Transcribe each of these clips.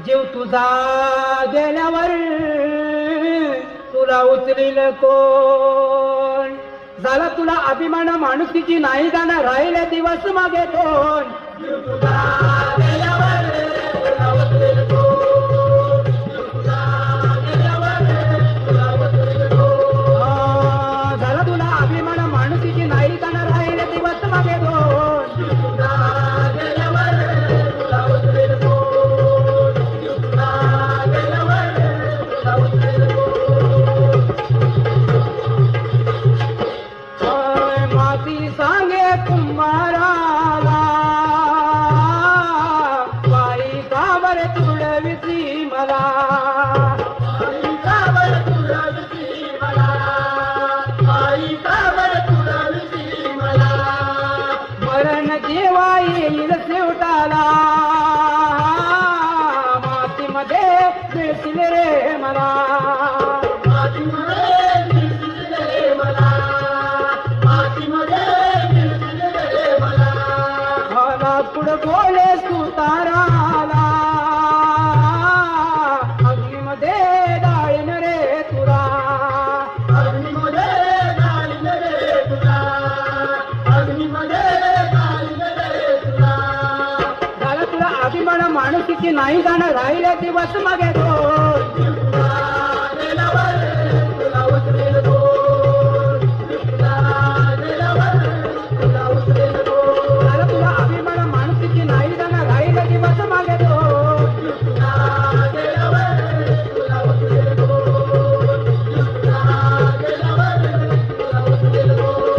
जीव तुझा गेल्यावर तुला उचलील कोण? झाला तुला अभिमान माणुसकीची नाही जाणार राहिले दिवस मागे कोण? जीव तुझा गेल्यावर तुला उचलील कोण? जीव तुझा गेल्यावर तुला उचलील कोण? झाला तुला अभिमान माणुसकीची नाही जाणार राहिले दिवस मागे कोण? जीव तुझा गेल्यावर तुला उचलील कोण? माती सांगे कुंभाराला बाई का बरे तुडविती मला, बाई का बरे तुडविती मला, बाई का बरे तुडविती मला, मरण जेव्हा येईल शेवटाला मातीमध्ये मिळतील रे मला, मातीमध्ये मिळतील रे मला, पुढं बोले सुताराला अग्नीमध्ये डाळीन रे तुला, अग्नीमध्ये डाळीन रे तुला, अग्नीमध्ये डाळीन रे तुला. झालं तुला अभिमान माणुसकीची नाही जाणं राहिले दिवस मागे दोन. तुला उचलेल दोन, तुला उचलेल दोन. झालं तुला अभिमान माणुसकीची नाही जाणं राहिले दिवस मागे दोन. तुला उचलेल दोन, तुला उचलेल दोन.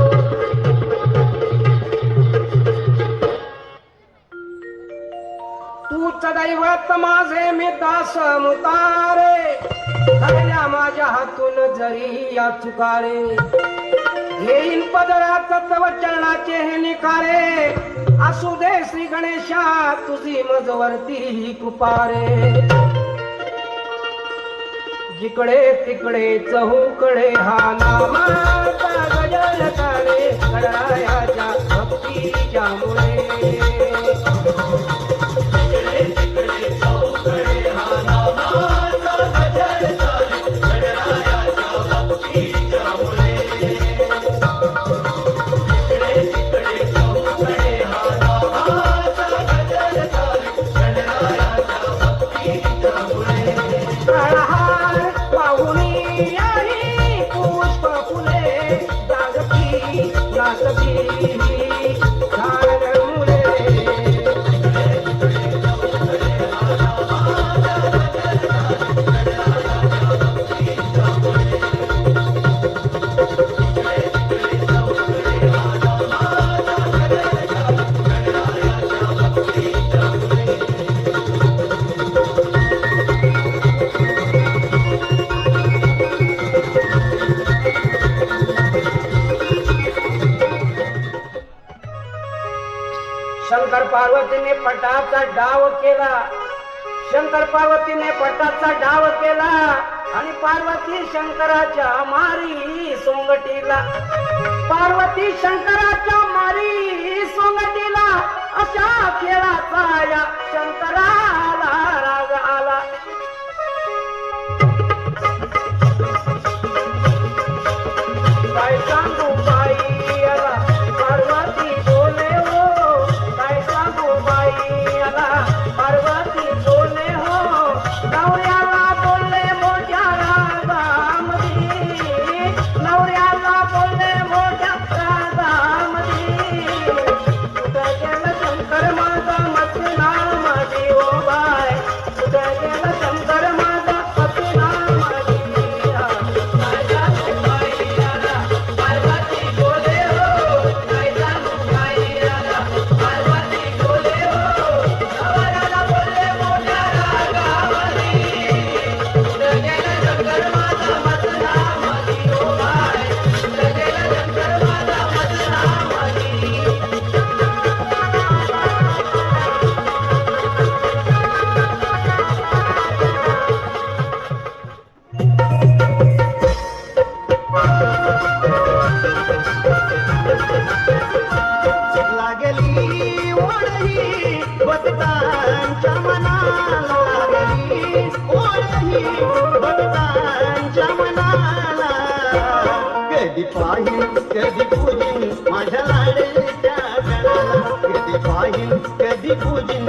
तूच दैवत माझे मी दास मुतारे, झाल्या माझ्या हातून जरी या चुकारे, घेईन पदरात तव चरणाचे हे निकारे, असू दे श्री गणेशा तुझी मजवरती कृपारे. जिकडे तिकडे चहूकडे हा नामाचा गजर काढे, गणरायाच्या भक्तीच्या मुळे. शंकर पार्वतीने पटाचा डाव केला, शंकर पार्वतीने पटाचा डाव केला आणि पार्वती शंकराच्या मारी सोंगटीला, पार्वती शंकराच्या मारी सोंगटीला. अशा खेळाचा या शंकराला राग आला. काय सांगू बाई याला पार्वती बोले हो, काय सांगू बाई याला पार्वती बोले हो. नवऱ्याला बोलले मोठ्या रागामध्ये, नवऱ्याला बोलले मोठ्या रागामध्ये. कुठं गेलं शंकर माझा मस्नामध्ये, लागली ओढही भक्तांच्या मनाला. कधी पाहिन कधी पूजिन माझ्या लाडीच्या गणाला. कधी पाहिन कधी पूजिन